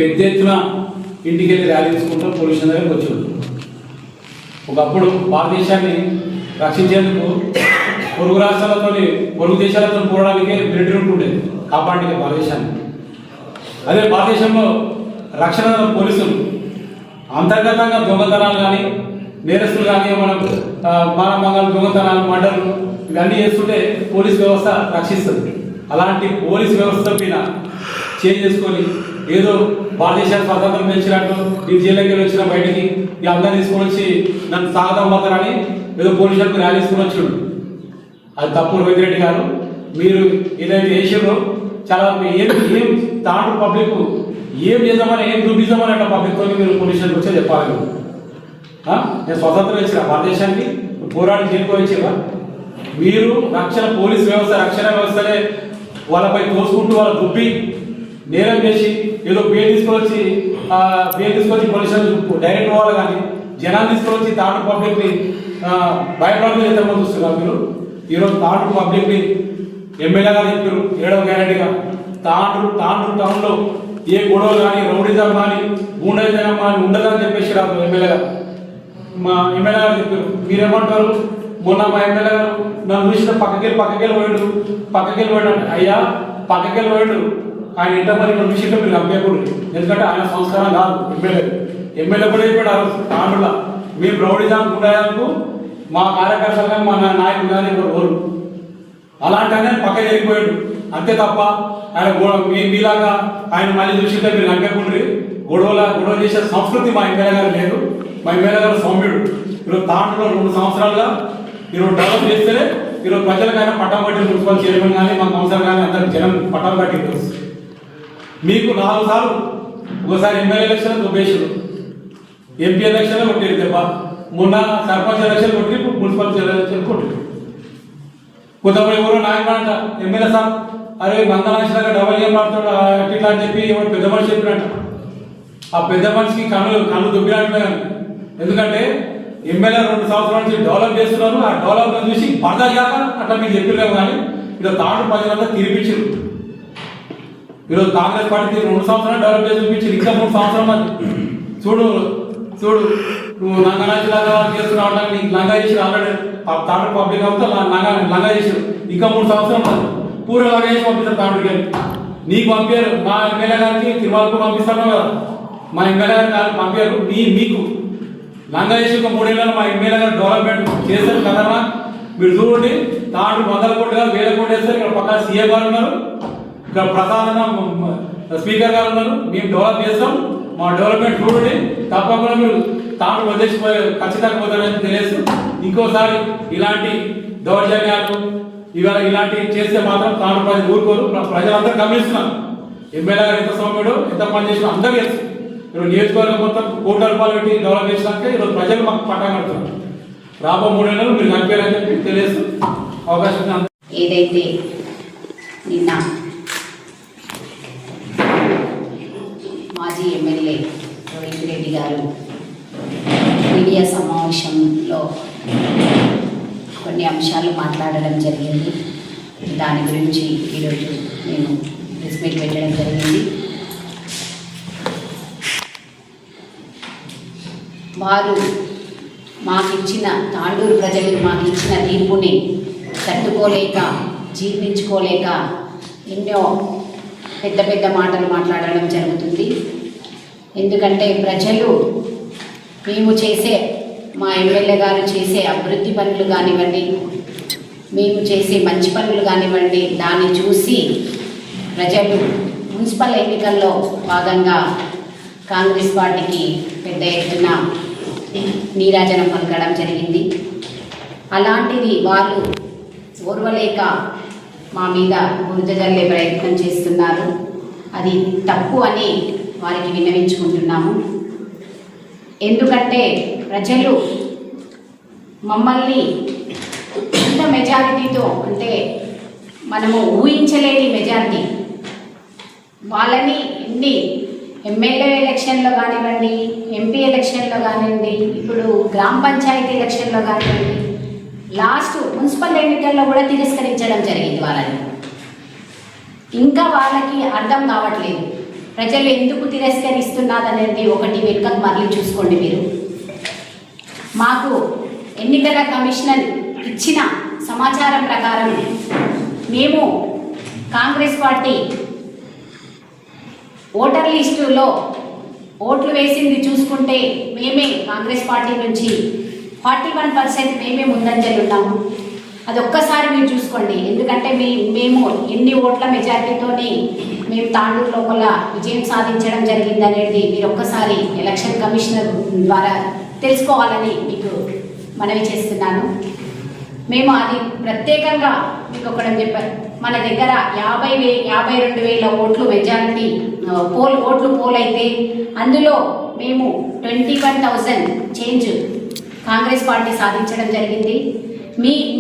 పెద్ద ఎత్తున ఇంటికి వెళ్ళి ర్యాలీ తీసుకుంటూ పోలీసుల దగ్గరకు వచ్చారు. ఒకప్పుడు భారతదేశాన్ని రక్షించేందుకు పొరుగు రాష్ట్రాలతో పొరుగు దేశాలతో పోవడానికే మిలిటరీ ఉంటుండేది, కాపాడడానికి భారతదేశాన్ని. అదే భారతదేశంలో రక్షణ పోలీసులు అంతర్గతంగా దొంగతనాలు కానీ, నేరస్తులు కానీ, మానవంగా దొంగతనాలు, మర్డర్లు ఇవన్నీ చేస్తుంటే పోలీస్ వ్యవస్థ రక్షిస్తుంది. అలాంటి పోలీస్ వ్యవస్థ పైన చేంజ్ చేసుకొని ఏదో భారతదేశానికి స్వాతంత్రం పెంచినట్టు ఈ జైల్లోకి వచ్చిన బయటికి ఈ అందరిని తీసుకొని వచ్చి నన్ను స్వాగతం పడతారని ఏదో పోలీసులకు ర్యాలీ తీసుకొని వచ్చాడు. అది తప్పు. రోహిత్ రెడ్డి గారు, మీరు ఏదైతే చేసారో చాలా ఏం తాండ్రు పబ్లిక్ ఏం చేద్దామని ఏం చూపిద్దామని అట్లా పబ్లిక్తో మీరు పోలీసులకు వచ్చే చెప్పాలి. నేను స్వతంత్రం ఇచ్చిన భారతదేశానికి పోరాడి చేరుకోవచ్చేవా? మీరు పోలీస్ వ్యవస్థ రక్షణ వ్యవస్థనే వాళ్ళపై తోసుకుంటూ వాళ్ళ దుబ్బి నేరం చేసి ఏదో పేరు తీసుకొచ్చి పోలీసులు డైరెక్ట్ పోవాలి కానీ జనాన్ని తీసుకొచ్చి తాండ్రు పబ్లిక్ని భయపడకుండా ఎంతమంది చూస్తున్నారు మీరు? ఈరోజు తాండ్రు పబ్లిక్ని ఎమ్మెల్యే గారు చెప్పారు 7వ గ్యారెంటీగా తాండ్రు టౌన్లో ఏ గొడవలు కానీ, రౌడీజం కానీ, గూండాయిజం కానీ ఉండదని చెప్పేసి రాదు ఎమ్మెల్యే గారు. మా ఎమ్మెల్యే గారు చెప్పారు. మీరేమంటారు? మొన్న మా ఎమ్మెల్యే గారు నన్ను చూసిన పక్కకెళ్ళి పోయాడు. అయ్యా పక్కకెళ్ళి పోయాడు. ఆయన ఇంట మరి మన విషయంలో మీరు అభ్యర్థులు, ఎందుకంటే ఆయన సంస్కారం కాదు. ఎమ్మెల్యే కూడా చెప్పాడు తాండ్రులా మేము రౌడీజం గూండాయిజంకు మా కార్యకర్తలు కానీ మా నాయకులు కానీ ఎవరు అలాంటి ఆయన పక్క జరిగిపోయాడు. అంతే తప్ప ఆయన మీలాగా ఆయన మళ్ళీ చూసింటే మీరు నమ్మకుండ్రి. గొడవ చేసే సంస్కృతి మా ఎమ్మెల్యే గారు లేదు. మా ఎమ్మెల్యే గారు సౌమ్యుడు. ఈరోజు తాండ్రులో 2 సంవత్సరాలుగా ఈరోజు డెవలప్ చేస్తేనే ఈరోజు ప్రజలకైనా పట్టం కట్టి మున్సిపల్ చైర్మన్ కానీ మా కౌన్సిలర్ కానీ అందరికి జనం పట్టం కట్టి మీకు 4 సార్లు ఒకసారి ఎమ్మెల్యే ఎలక్షన్ దుబ్బేసారు, ఎంపీ ఎలక్షన్లో కొట్టారు దెబ్బ, మొన్న సర్పంచ్ ఎలక్షన్ కొట్టి మున్సిపల్ ఎలక్షన్ కొట్టారు. కొంతమంది ఎవరో నాయకుడు అంట ఎమ్మెల్యే సార్ అరే మందనాశలాగా డబల్ గేమ్ ఆడుతాడు అట్లా అని చెప్పి ఎవరు పెద్ద మనిషి చెప్పినట్ట. ఆ పెద్ద మనిషికి కళ్ళు దుబ్బినట్లే. ఎందుకంటే ఎమ్మెల్యే 2 సంవత్సరాల నుంచి డెవలప్ చేస్తున్నారు. ఆ డెవలప్మెంట్ చూసి పరదా చేయాక అట్లా మీకు చెప్పలేము. కానీ ఈరోజు తాండ్రు ప్రజలంతా తిరిపించారు. ఈరోజు కాంగ్రెస్ పార్టీ 2 సంవత్సరాలు డెవలప్ చేసి చూపించారు. ఇంకా 3 సంవత్సరాలు చూడు నువ్వు లంగనాచిలాగా చేస్తున్నావు, నీకు లంగా చేసి ఆల్రెడీ తాండ్రు పబ్లిక్ అంతా లంగా చేసారు. ఇంకా 3 సంవత్సరాలు పూర్వ లంగా చేసి పంపిస్తారు తాండ్రు గారికి. నీకు పంపారు. మా ఎమ్మెల్యే గారికి తిరుమలకు పంపిస్తాను కదా, మా ఎమ్మెల్యే గారికి పంపారు. మీకు లంగా చేసి ఒక 3 ఏళ్ళలో మా ఎమ్మెల్యే గారు డెవలప్మెంట్ చేశారు కదమ్మా. మీరు చూడండి, తాండ్రు 100 కోట్లు కాదు 1000 కోట్లు వేస్తారు. ఇక్కడ పక్కన సీఎం గారు ఉన్నారు, ఇక్కడ ప్రధాన స్పీకర్ గారు ఉన్నారు. మేము డెవలప్ చేస్తాం. మా డెవలప్మెంట్ చూడండి. తప్పకుండా మీరు తాండ్రు వదిలేసిపోయి ఖచ్చితంగా పోతారని తెలియదు. ఇంకోసారి ఇలాంటి దౌర్జన్యాలు ఇలాంటివి చేస్తే మాత్రం తాండ్రు ప్రజలు ఊరుకోరు. ప్రజలందరూ గమనిస్తున్నారు ఎమ్మెల్యే గారు ఎంత సౌమ్యుడు, ఎంత పని చేసినా అందరూ తెలుసు. ఈరోజు నియోజకవర్గం మొత్తం ₹1,00,00,000 పెట్టి డెవలప్ చేసినాక ఈరోజు ప్రజలు మాకు పట్టం కడుతున్నారు. రాబో 3 నెలలు మీరు కనిపించారని చెప్పి తెలియదు. అవకాశం ఏదైతే నిన్న మాజీ ఎమ్మెల్యే రోహిత్ రెడ్డి గారు మీడియా సమావేశంలో కొన్ని అంశాలు మాట్లాడడం జరిగింది. దాని గురించి ఈరోజు నేను ప్రెస్ మీట్ పెట్టడం జరిగింది. వారు మాకిచ్చిన తాండూరు ప్రజలు మాకిచ్చిన తీర్పుని తట్టుకోలేక జీర్ణించుకోలేక ఎన్నో పెద్ద మాటలు మాట్లాడడం జరుగుతుంది. ఎందుకంటే ప్రజలు మేము చేసే మా ఎమ్మెల్యే గారు చేసే అభివృద్ధి పనులు కానివ్వండి, మేము చేసే మంచి పనులు కానివ్వండి, దాన్ని చూసి ప్రజలు మున్సిపల్ ఎన్నికల్లో భాగంగా కాంగ్రెస్ పార్టీకి పెద్ద ఎత్తున నీరాజనం పలకడం జరిగింది. అలాంటిది వాళ్ళు ఓర్వలేక మా మీద బురద జల్లే ప్రయత్నం చేస్తున్నారు. అది తప్పు అని వారికి విన్నవించుకుంటున్నాము. ఎందుకంటే ప్రజలు మమ్మల్ని ఇంత మెజారిటీతో, అంటే మనము ఊహించలేని మెజారిటీ, వాళ్ళని ఎన్ని ఎమ్మెల్యే ఎలక్షన్లో కానివ్వండి, ఎంపీ ఎలక్షన్లో కానివ్వండి, ఇప్పుడు గ్రామ పంచాయతీ ఎలక్షన్లో కానివ్వండి, లాస్ట్ మున్సిపల్ ఎన్నికల్లో కూడా తిరస్కరించడం జరిగింది వాళ్ళని. ఇంకా వాళ్ళకి అర్థం కావట్లేదు. ప్రజలు ఎందుకు తిరస్కరిస్తున్నారనేది ఒకటి వెనుకకు మరలి చూసుకోండి మీరు. మాకు ఎన్నికల కమిషనర్ ఇచ్చిన సమాచారం ప్రకారం మేము కాంగ్రెస్ పార్టీ ఓటర్ లిస్టులో ఓట్లు వేసింది చూసుకుంటే మేమే కాంగ్రెస్ పార్టీ నుంచి 41% మేమే ముందంజలు ఉన్నాము. అది ఒక్కసారి మీరు చూసుకోండి. ఎందుకంటే మేము ఎన్ని ఓట్ల మెజారిటీతోని మేము తాండూరు లోపల విజయం సాధించడం జరిగింది అనేది మీరు ఒక్కసారి ఎలక్షన్ కమిషనర్ ద్వారా తెలుసుకోవాలని మీకు మనవి చేస్తున్నాను. మేము అది ప్రత్యేకంగా మీకు ఒకటి చెప్పారు. మన దగ్గర 52,000 ఓట్లు మెజారిటీ ఓట్లు పోల్ అయితే అందులో మేము 21,000 చేంజ్ కాంగ్రెస్ పార్టీ సాధించడం జరిగింది.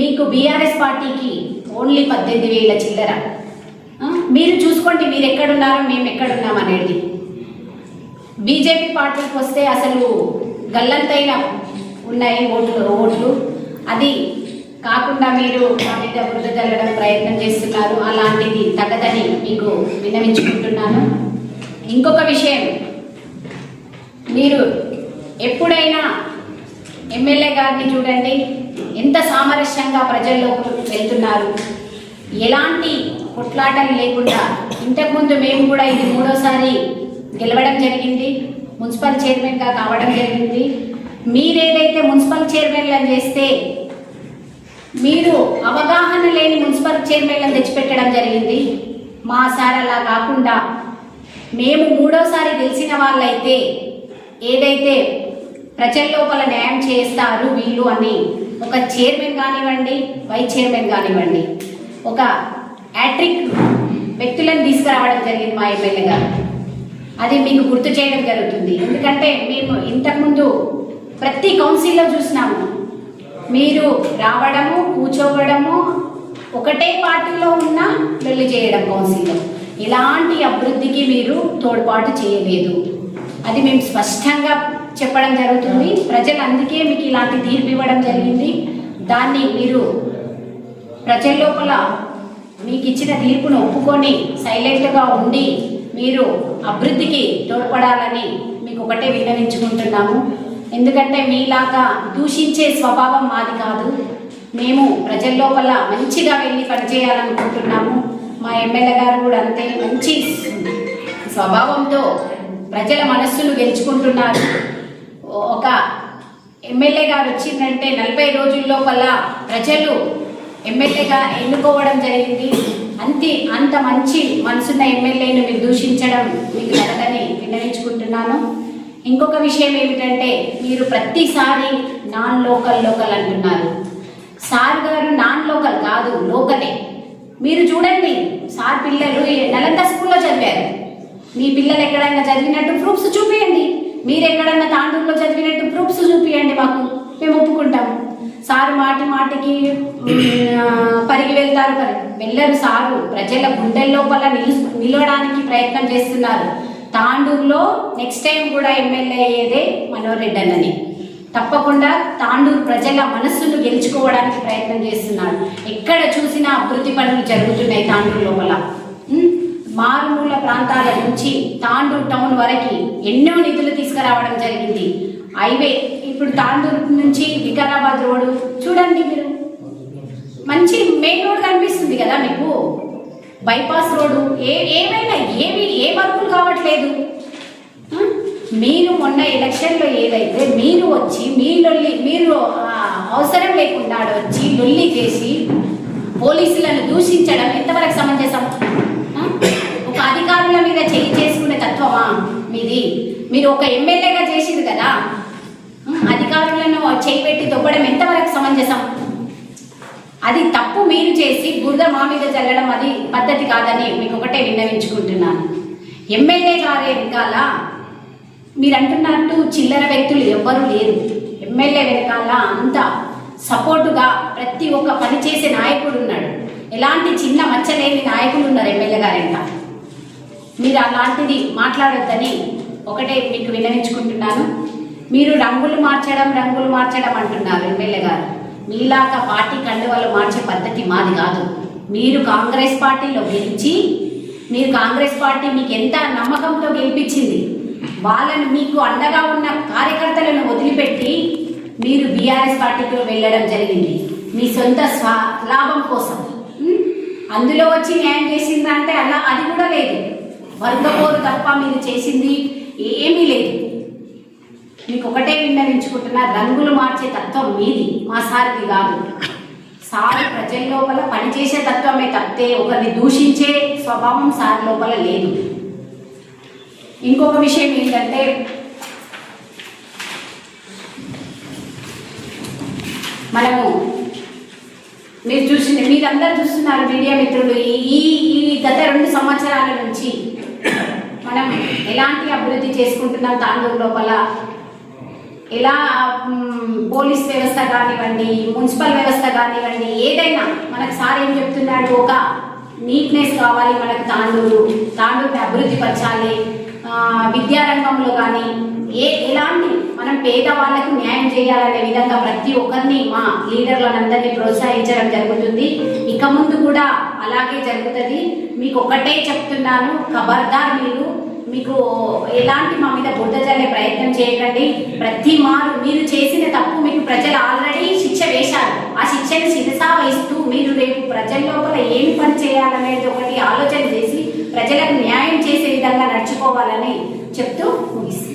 మీకు బీఆర్ఎస్ పార్టీకి ఓన్లీ 18,000 చిల్లర. మీరు చూసుకోండి, మీరు ఎక్కడున్నారో మేము ఎక్కడున్నాం అనేది. బీజేపీ పార్టీకి వస్తే అసలు గల్లంతైన ఉన్నాయి ఓట్లు. అది కాకుండా మీరు మా మీద బురద జల్లడం ప్రయత్నం చేస్తున్నారు. అలాంటిది తగ్గదని మీకు విన్నవించుకుంటున్నాను. ఇంకొక విషయం, మీరు ఎప్పుడైనా ఎమ్మెల్యే గారిని చూడండి, ఎంత సామరస్యంగా ప్రజల్లోకి వెళ్తున్నారు, ఎలాంటి కొట్లాటలు లేకుండా. ఇంతకుముందు మేము కూడా ఇది 3వసారి గెలవడం జరిగింది, మున్సిపల్ చైర్మన్గా కావడం జరిగింది. మీరేదైతే మున్సిపల్ చైర్మన్లను చేస్తే మీరు అవగాహన లేని మున్సిపల్ చైర్మన్లను తెచ్చిపెట్టడం జరిగింది. మా సార్ అలా కాకుండా మేము 3వసారి గెలిచిన వాళ్ళైతే ఏదైతే ప్రజల లోపల న్యాయం చేస్తారు వీళ్ళు అని ఒక చైర్మన్ కానివ్వండి, వైస్ చైర్మన్ కానివ్వండి, ఒక యాట్రిక్ వ్యక్తులను తీసుకురావడం జరిగింది మా ఎమ్మెల్యే గారు. అది మీకు గుర్తు చేయడం జరుగుతుంది. ఎందుకంటే మేము ఇంతకుముందు ప్రతి కౌన్సిల్లో చూసినాము, మీరు రావడము, కూర్చోవడము, ఒకటే పార్టీలో ఉన్న లొల్లి చేయడం కౌన్సిల్లో. ఇలాంటి అభివృద్ధికి మీరు తోడ్పాటు చేయలేదు. అది మేము స్పష్టంగా చెప్పడం జరుగుతుంది. ప్రజలు అందుకే మీకు ఇలాంటి తీర్పు ఇవ్వడం జరిగింది. దాన్ని మీరు ప్రజల లోపల మీకు ఇచ్చిన తీర్పును ఒప్పుకొని సైలెంట్గా ఉండి మీరు అభివృద్ధికి తోడ్పడాలని మీకు ఒకటే విన్నవించుకుంటున్నాము. ఎందుకంటే మీలాగా దూషించే స్వభావం మాది కాదు. మేము ప్రజల లోపల మంచిగా వెళ్ళి పనిచేయాలనుకుంటున్నాము. మా ఎమ్మెల్యే గారు కూడా అంతే మంచి స్వభావంతో ప్రజల మనస్సును గెలుచుకుంటున్నారు. ఒక ఎమ్మెల్యే గారు వచ్చిందంటే 40 రోజుల లోపల ప్రజలు ఎమ్మెల్యేగా ఎన్నుకోవడం జరిగింది. అంత మంచి మనసున్న ఎమ్మెల్యేను మీరు దూషించడం మీకు జరగదని విన్నవించుకుంటున్నాను. ఇంకొక విషయం ఏమిటంటే, మీరు ప్రతిసారి నాన్ లోకల్ అంటున్నారు. సార్ గారు నాన్ లోకల్ కాదు, లోకలే. మీరు చూడండి, సార్ పిల్లలు నలంద స్కూల్లో చదివారు. మీ పిల్లలు ఎక్కడైనా చదివినట్టు ప్రూఫ్స్ చూపియండి. మీరు ఎక్కడన్నా తాండూరులో చదివినట్టు ప్రూఫ్స్ చూపియండి, మాకు మేము ఒప్పుకుంటాము. సారు మాటికి పరిగి వెళ్ళరు. సారు ప్రజల గుండెల లోపల నిలవడానికి ప్రయత్నం చేస్తున్నారు. తాండూరులో నెక్స్ట్ టైం కూడా ఎమ్మెల్యే అయ్యేదే మనోహర్ రెడ్డి అన్నని. తప్పకుండా తాండూరు ప్రజల మనస్సును గెలుచుకోవడానికి ప్రయత్నం చేస్తున్నారు. ఎక్కడ చూసినా అభివృద్ధి పనులు జరుగుతున్నాయి తాండూరు లోపల. మారుమూల ప్రాంతాల నుంచి తాండూరు టౌన్ వరకు ఎన్నో నిధులు తీసుకురావడం జరిగింది. హైవే ఇప్పుడు తాండూరు నుంచి వికారాబాద్ రోడ్డు చూడండి, మీరు మంచి మెయిన్ రోడ్ కనిపిస్తుంది కదా మీకు. బైపాస్ రోడ్డు ఏమైనా ఏ వర్కులు కావట్లేదు. మీరు మొన్న ఎలక్షన్లో ఏదైతే మీరు వచ్చి మీరు అవసరం లేకుండా వచ్చి లొల్లి చేసి పోలీసులను దూషించడం ఎంతవరకు సమంజసం? ఒక అధికారుల మీద చేసుకునే తత్వమా మీది? మీరు ఒక ఎమ్మెల్యేగా చేసింది కదా, అధికారులను పెట్టి తొక్కడం ఎంతవరకు సమంజసం? అది తప్పు. మీరు చేసి బురద మా మీద చల్లడం అది పద్ధతి కాదని మీకు ఒకటే విన్నవించుకుంటున్నాను. ఎమ్మెల్యే గారి వెనకాల మీరు అంటున్నట్టు చిల్లర వ్యక్తులు ఎవ్వరూ లేరు. ఎమ్మెల్యే వెనకాల అంత సపోర్టుగా ప్రతి ఒక్క పని చేసే నాయకుడు ఉన్నాడు. ఎలాంటి చిన్న మచ్చలేని నాయకులు ఉన్నారు ఎమ్మెల్యే గారి వెనక. మీరు అలాంటిది మాట్లాడొద్దని ఒకటే మీకు విన్నవించుకుంటున్నాను. మీరు రంగులు మార్చడం అంటున్నారు ఎమ్మెల్యే గారు. మీలాగా పార్టీ కండువాలు మార్చే పద్ధతి మాది కాదు. మీరు కాంగ్రెస్ పార్టీలో గెలిచి మీరు కాంగ్రెస్ పార్టీ మీకు ఎంత నమ్మకంతో గెలిపించింది, వాళ్ళని మీకు అండగా ఉన్న కార్యకర్తలను వదిలిపెట్టి మీరు బీఆర్ఎస్ పార్టీకి వెళ్ళడం జరిగింది మీ సొంత లాభం కోసం. అందులో వచ్చి న్యాయం చేసిందంటే అలా అది కూడా లేదు. వర్గపోరు తప్ప మీరు చేసింది ఏమీ లేదు. మీకు ఒకటే విన్నవించుకుంటున్నా, రంగులు మార్చే తత్వం మీది, మా సార్ది కాదు. సార్ ప్రజల లోపల పనిచేసే తత్వమే తప్పితే ఒకరిని దూషించే స్వభావం సార్ లోపల లేదు. ఇంకొక విషయం ఏంటంటే, మనము మీరందరూ చూస్తున్నారు మీడియా మిత్రులు, ఈ గత 2 సంవత్సరాల నుంచి మనం ఎలాంటి అభివృద్ధి చేసుకుంటున్నాం తాండూరు లోపల. ఎలా పోలీస్ వ్యవస్థ కానివ్వండి, మున్సిపల్ వ్యవస్థ కానివ్వండి, ఏదైనా మనకు సార్ ఏం చెప్తున్నాడు, ఒక నీట్నెస్ కావాలి మనకు, తాండూరుని అభివృద్ధి పరచాలి. విద్యారంగంలో కానీ ఎలాంటి మనం పేదవాళ్ళకు న్యాయం చేయాలనే విధంగా ప్రతి ఒక్కరిని మా లీడర్లందరినీ ప్రోత్సహించడం జరుగుతుంది. ఇక ముందు కూడా అలాగే జరుగుతుంది. మీకు ఒకటే చెప్తున్నాను, ఖబర్దార్ మీకు ఎలాంటి మా మీద బురద జల్లే ప్రయత్నం చేయకండి. ప్రతి మారు మీరు చేసిన తప్పు మీకు ప్రజలు ఆల్రెడీ శిక్ష వేశారు. ఆ శిక్షను శిరసా వహిస్తూ మీరు రేపు ప్రజల లోపల ఏమి పని చేయాలనేది ఒకటి ఆలోచన చేసి ప్రజలకు న్యాయం చేసే విధంగా నడుచుకోవాలని చెప్తూ ముగిస్తాను.